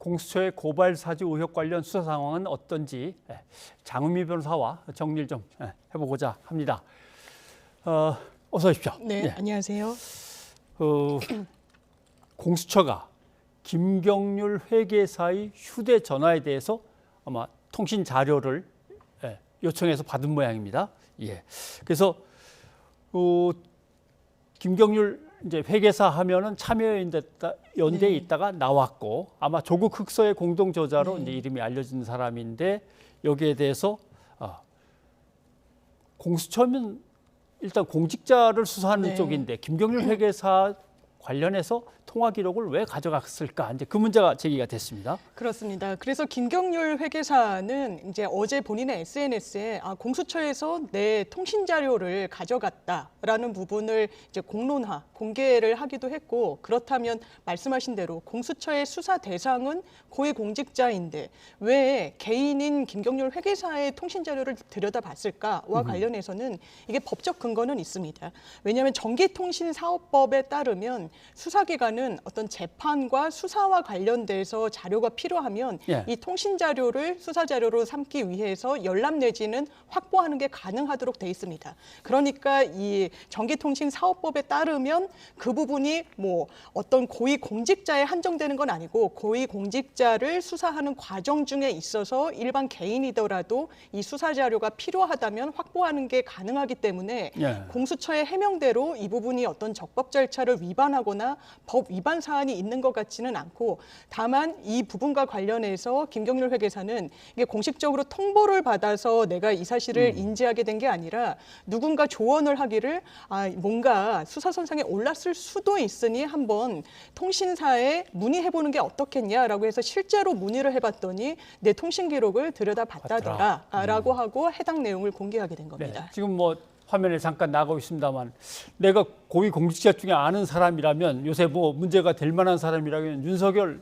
공수처의 고발 사주 의혹 관련 수사 상황은 어떤지 장은미 변호사와 정리를 좀 해보고자 합니다. 어서 오십시오. 네, 안녕하세요. 공수처가 김경률 회계사의 휴대전화에 대해서 아마 통신 자료를 요청해서 받은 모양입니다. 그래서 김경률 이제 회계사 하면은 참여연대에 있다가 나왔고 아마 조국 흑서의 공동 저자로 이제 이름이 알려진 사람인데 여기에 대해서 공수처면 일단 공직자를 수사하는 쪽인데 김경률 회계사 관련해서 통화 기록을 왜 가져갔을까? 이제 그 문제가 제기가 됐습니다. 그렇습니다. 그래서 김경률 회계사는 이제 어제 본인의 SNS에 공수처에서 내 통신 자료를 가져갔다라는 부분을 이제 공개를 하기도 했고, 그렇다면 말씀하신 대로 공수처의 수사 대상은 고위공직자인데 왜 개인인 김경률 회계사의 통신 자료를 들여다봤을까와 관련해서는 이게 법적 근거는 있습니다. 왜냐하면 전기통신사업법에 따르면 수사기관은 어떤 재판과 수사와 관련돼서 자료가 필요하면 이 통신 자료를 수사 자료로 삼기 위해서 열람 내지는 확보하는 게 가능하도록 돼 있습니다. 그러니까 이 전기통신사업법에 따르면 그 부분이 뭐 어떤 고위 공직자에 한정되는 건 아니고 고위 공직자를 수사하는 과정 중에 있어서 일반 개인이더라도 이 수사 자료가 필요하다면 확보하는 게 가능하기 때문에 공수처의 해명대로 이 부분이 어떤 적법 절차를 위반하거나 법 위반 사안이 있는 것 같지는 않고, 다만 이 부분과 관련해서 김경률 회계사는 이게 공식적으로 통보를 받아서 내가 이 사실을 인지하게 된 게 아니라 누군가 조언을 하기를 뭔가 수사선상에 올랐을 수도 있으니 한번 통신사에 문의해보는 게 어떻겠냐라고 해서 실제로 문의를 해봤더니 내 통신 기록을 들여다봤다더라라고 하고 해당 내용을 공개하게 된 겁니다. 지금 뭐 화면에 잠깐 나가고 있습니다만 내가 고위 공직자 중에 아는 사람이라면 요새 뭐 문제가 될 만한 사람이라면 윤석열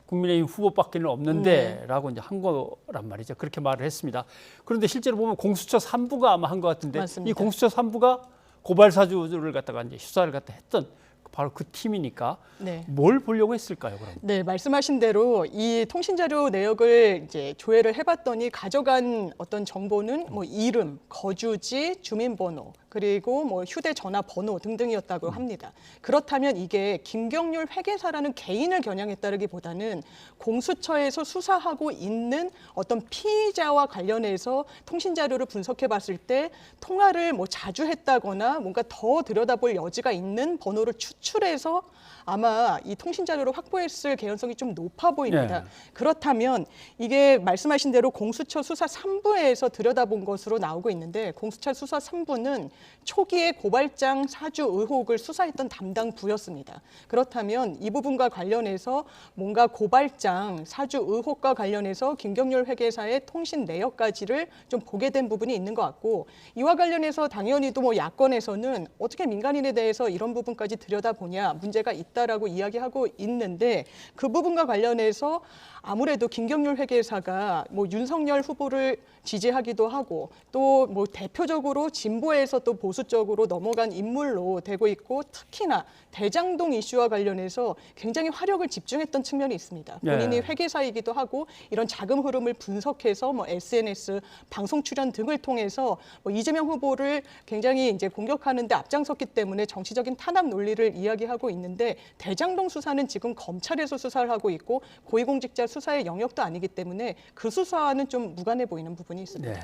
국민의힘 후보밖에는 없는데 라고 이제 한 거란 말이죠. 그렇게 말을 했습니다. 그런데 실제로 보면 공수처 3부가 아마 한 것 같은데 맞습니다. 이 공수처 3부가 고발 사주를 갖다가 이제 수사를 갖다 했던 바로 그 팀이니까 뭘 보려고 했을까요, 그럼? 네, 말씀하신 대로 이 통신 자료 내역을 이제 조회를 해봤더니 가져간 어떤 정보는 뭐 이름, 거주지, 주민번호, 그리고 뭐 휴대전화 번호 등등이었다고 합니다. 그렇다면 이게 김경률 회계사라는 개인을 겨냥했다기보다는 공수처에서 수사하고 있는 어떤 피의자와 관련해서 통신 자료를 분석해봤을 때 통화를 뭐 자주 했다거나 뭔가 더 들여다볼 여지가 있는 번호를 추출해서 아마 이 통신 자료를 확보했을 개연성이 좀 높아 보입니다. 그렇다면 이게 말씀하신 대로 공수처 수사 3부에서 들여다본 것으로 나오고 있는데, 공수처 수사 3부는 초기에 고발장 사주 의혹을 수사했던 담당 부였습니다. 그렇다면 이 부분과 관련해서 뭔가 고발장 사주 의혹과 관련해서 김경률 회계사의 통신 내역까지를 좀 보게 된 부분이 있는 것 같고, 이와 관련해서 당연히도 뭐 야권에서는 어떻게 민간인에 대해서 이런 부분까지 들여다보냐, 문제가 있다라고 이야기하고 있는데, 그 부분과 관련해서 아무래도 김경률 회계사가 뭐 윤석열 후보를 지지하기도 하고 또 뭐 대표적으로 진보에서 또 보수 쪽으로 넘어간 인물로 되고 있고, 특히나 대장동 이슈와 관련해서 굉장히 화력을 집중했던 측면이 있습니다. 본인이 회계사이기도 하고 이런 자금 흐름을 분석해서 뭐 SNS, 방송 출연 등을 통해서 뭐 이재명 후보를 굉장히 이제 공격하는 데 앞장섰기 때문에 정치적인 탄압 논리를 이야기하고 있는데, 대장동 수사는 지금 검찰에서 수사를 하고 있고 고위공직자 수사의 영역도 아니기 때문에 그 수사와는 좀 무관해 보이는 부분이 있습니다.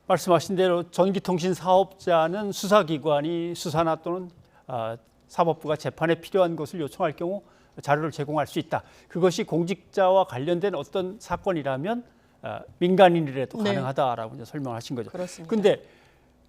말씀하신 대로 전기통신 사업자는 수사기관이 수사나 또는 사법부가 재판에 필요한 것을 요청할 경우 자료를 제공할 수 있다. 그것이 공직자와 관련된 어떤 사건이라면 민간인이라도 가능하다라고 이제 설명하신 거죠. 그런데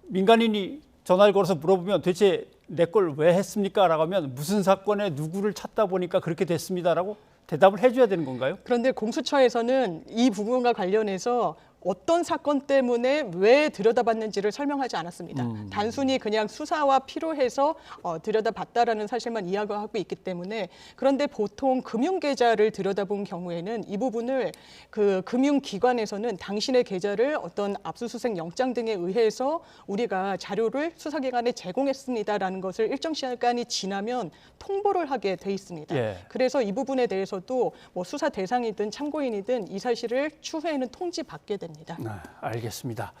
민간인이 전화를 걸어서 물어보면 도대체 내 걸 왜 했습니까? 라고 하면 무슨 사건에 누구를 찾다 보니까 그렇게 됐습니다라고 대답을 해줘야 되는 건가요? 그런데 공수처에서는 이 부분과 관련해서 어떤 사건 때문에 왜 들여다봤는지를 설명하지 않았습니다. 단순히 그냥 수사와 필요해서 들여다봤다라는 사실만 이야기하고 있기 때문에 그런데 보통 금융계좌를 들여다본 경우에는 이 부분을 그 금융기관에서는 당신의 계좌를 어떤 압수수색 영장 등에 의해서 우리가 자료를 수사기관에 제공했습니다라는 것을 일정 시간이 지나면 통보를 하게 돼 있습니다. 예. 그래서 이 부분에 대해서도 뭐 수사 대상이든 참고인이든 이 사실을 추후에는 통지받게 됩니다. 네, 알겠습니다.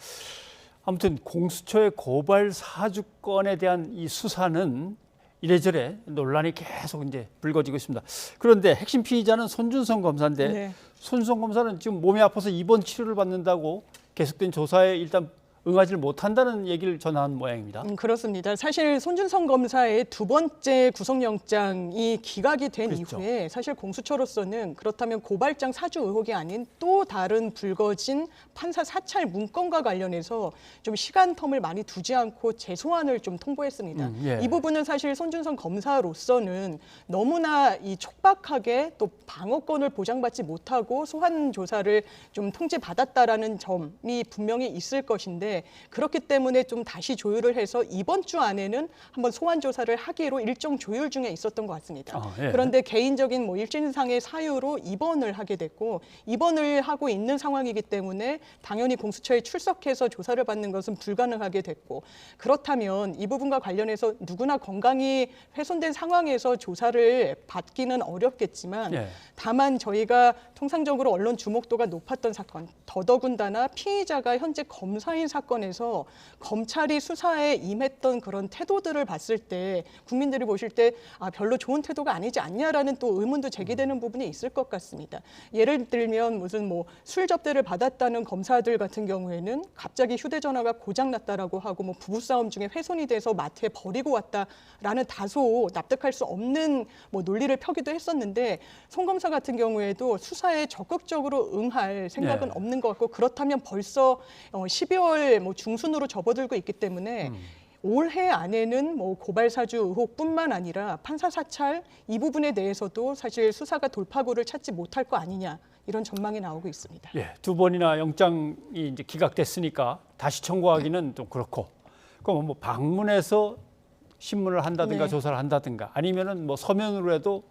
아무튼 공수처의 고발 사주건에 대한 이 수사는 이래저래 논란이 계속 이제 불거지고 있습니다. 그런데 핵심 피의자는 손준성 검사인데 네. 손준성 검사는 지금 몸이 아파서 입원 치료를 받는다고 계속된 조사에 일단 응하지를 못한다는 얘기를 전한 모양입니다. 그렇습니다. 사실 손준성 검사의 두 번째 구속영장이 기각이 된 그렇죠. 이후에 사실 공수처로서는 그렇다면 고발장 사주 의혹이 아닌 또 다른 불거진 판사 사찰 문건과 관련해서 좀 시간 텀을 많이 두지 않고 재소환을 좀 통보했습니다. 예. 이 부분은 사실 손준성 검사로서는 너무나 이 촉박하게 또 방어권을 보장받지 못하고 소환 조사를 좀 통지받았다라는 점이 분명히 있을 것인데 그렇기 때문에 좀 다시 조율을 해서 이번 주 안에는 한번 소환 조사를 하기로 일정 조율 중에 있었던 것 같습니다. 예. 그런데 개인적인 뭐 일진상의 사유로 입원을 하게 됐고 입원을 하고 있는 상황이기 때문에 당연히 공수처에 출석해서 조사를 받는 것은 불가능하게 됐고 그렇다면 이 부분과 관련해서 누구나 건강이 훼손된 상황에서 조사를 받기는 어렵겠지만 예. 다만 저희가 통상적으로 언론 주목도가 높았던 사건 더더군다나 피의자가 현재 검사인 사건에서 검찰이 수사에 임했던 그런 태도들을 봤을 때 국민들이 보실 때 별로 좋은 태도가 아니지 않냐라는 또 의문도 제기되는 부분이 있을 것 같습니다. 예를 들면 무슨 뭐 술 접대를 받았다는 검사들 같은 경우에는 갑자기 휴대전화가 고장났다라고 하고 뭐 부부싸움 중에 훼손이 돼서 마트에 버리고 왔다라는 다소 납득할 수 없는 뭐 논리를 펴기도 했었는데 송 검사 같은 경우에도 수사에 적극적으로 응할 생각은 네. 없는 것 같고 그렇다면 벌써 12월 뭐 중순으로 접어들고 있기 때문에 올해 안에는 뭐 고발 사주 의혹뿐만 아니라 판사 사찰 이 부분에 대해서도 사실 수사가 돌파구를 찾지 못할 거 아니냐 이런 전망이 나오고 있습니다. 예, 두 번이나 영장이 이제 기각됐으니까 다시 청구하기는 좀 그렇고, 그럼 뭐 방문해서 신문을 한다든가 네. 조사를 한다든가 아니면은 뭐 서면으로 해도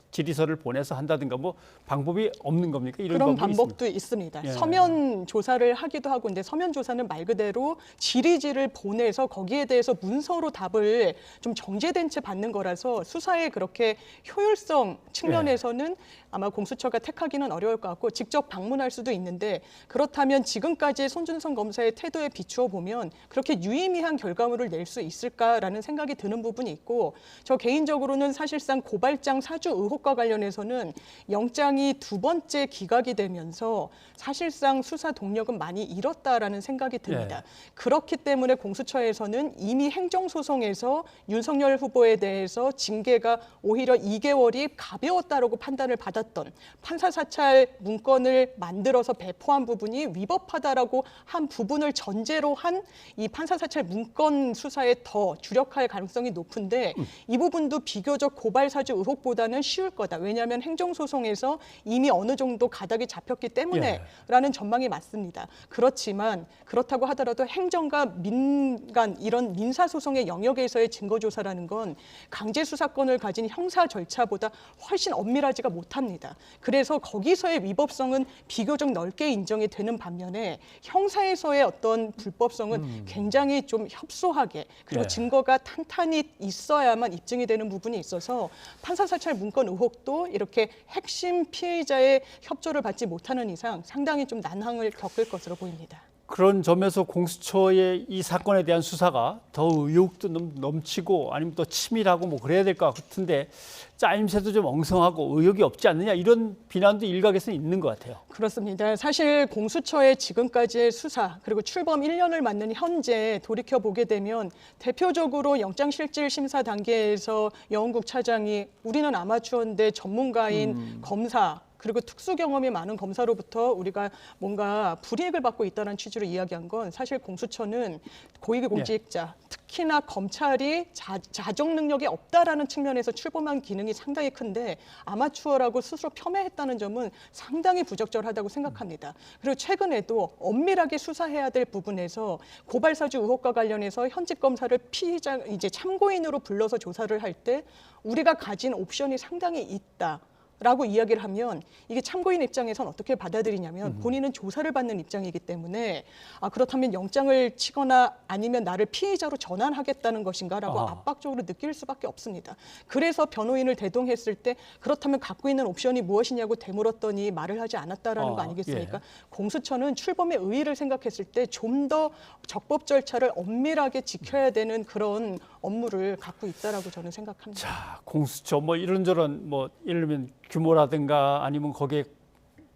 질의서를 보내서 한다든가 뭐 방법이 없는 겁니까? 이런 그런 방법이 방법도 있습니다. 예. 서면 조사를 하기도 하고, 근데 서면 조사는 말 그대로 질의지를 보내서 거기에 대해서 문서로 답을 좀 정제된 채 받는 거라서 수사에 그렇게 효율성 측면에서는 아마 공수처가 택하기는 어려울 것 같고 직접 방문할 수도 있는데 그렇다면 지금까지의 손준성 검사의 태도에 비추어 보면 그렇게 유의미한 결과물을 낼 수 있을까라는 생각이 드는 부분이 있고 저 개인적으로는 사실상 고발장 사주 의혹과 관련해서는 영장이 두 번째 기각이 되면서 사실상 수사 동력은 많이 잃었다라는 생각이 듭니다. 그렇기 때문에 공수처에서는 이미 행정소송에서 윤석열 후보에 대해서 징계가 오히려 2개월이 가벼웠다라고 판단을 받았던 판사 사찰 문건을 만들어서 배포한 부분이 위법하다라고 한 부분을 전제로 한 이 판사 사찰 문건 수사에 더 주력할 가능성이 높은데 이 부분도 비교적 고발 사주 의혹보다는 쉬울 거다. 왜냐하면 행정소송에서 이미 어느 정도 가닥이 잡혔기 때문에라는 전망이 맞습니다. 그렇지만 그렇다고 하더라도 행정과 민간 이런 민사소송의 영역에서의 증거조사라는 건 강제수사권을 가진 형사 절차보다 훨씬 엄밀하지가 못합니다. 그래서 거기서의 위법성은 비교적 넓게 인정이 되는 반면에 형사에서의 어떤 불법성은 굉장히 좀 협소하게 그리고 증거가 탄탄히 있어야만 입증이 되는 부분이 있어서 판사 사찰 문건 의혹도 이렇게 핵심 피의자의 협조를 받지 못하는 이상 상당히 좀 난항을 겪을 것으로 보입니다. 그런 점에서 공수처의 이 사건에 대한 수사가 더 의욕도 넘치고 아니면 또 치밀하고 뭐 그래야 될 것 같은데 짜임새도 좀 엉성하고 의욕이 없지 않느냐 이런 비난도 일각에서는 있는 것 같아요. 그렇습니다. 사실 공수처의 지금까지의 수사 그리고 출범 1년을 맞는 현재 돌이켜보게 되면 대표적으로 영장실질심사 단계에서 여운국 차장이 우리는 아마추어인데 전문가인 검사 그리고 특수 경험이 많은 검사로부터 우리가 뭔가 불이익을 받고 있다는 취지로 이야기한 건 사실 공수처는 고위공직자, 특히나 검찰이 자정 능력이 없다라는 측면에서 출범한 기능이 상당히 큰데 아마추어라고 스스로 폄훼했다는 점은 상당히 부적절하다고 생각합니다. 그리고 최근에도 엄밀하게 수사해야 될 부분에서 고발사주 의혹과 관련해서 현직 검사를 피의자 이제 참고인으로 불러서 조사를 할 때 우리가 가진 옵션이 상당히 있다. 라고 이야기를 하면 이게 참고인 입장에선 어떻게 받아들이냐면 본인은 조사를 받는 입장이기 때문에 그렇다면 영장을 치거나 아니면 나를 피의자로 전환하겠다는 것인가라고 압박적으로 느낄 수밖에 없습니다. 그래서 변호인을 대동했을 때 그렇다면 갖고 있는 옵션이 무엇이냐고 되물었더니 말을 하지 않았다라는 거 아니겠습니까? 공수처는 출범의 의의를 생각했을 때 좀 더 적법 절차를 엄밀하게 지켜야 되는 그런 업무를 갖고 있다라고 저는 생각합니다. 자, 공수처 뭐 이런저런 뭐 예를 들면 규모라든가 아니면 거기에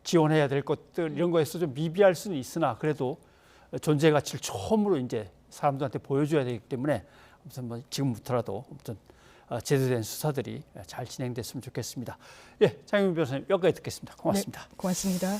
지원해야 될 것들 이런 거에서 좀 미비할 수는 있으나 그래도 존재 가치를 처음으로 이제 사람들한테 보여줘야 되기 때문에 아무튼 뭐 지금부터라도 아무튼 제대로 된 수사들이 잘 진행됐으면 좋겠습니다. 예, 장윤 변호사님 여기까지 듣겠습니다. 고맙습니다. 네, 고맙습니다.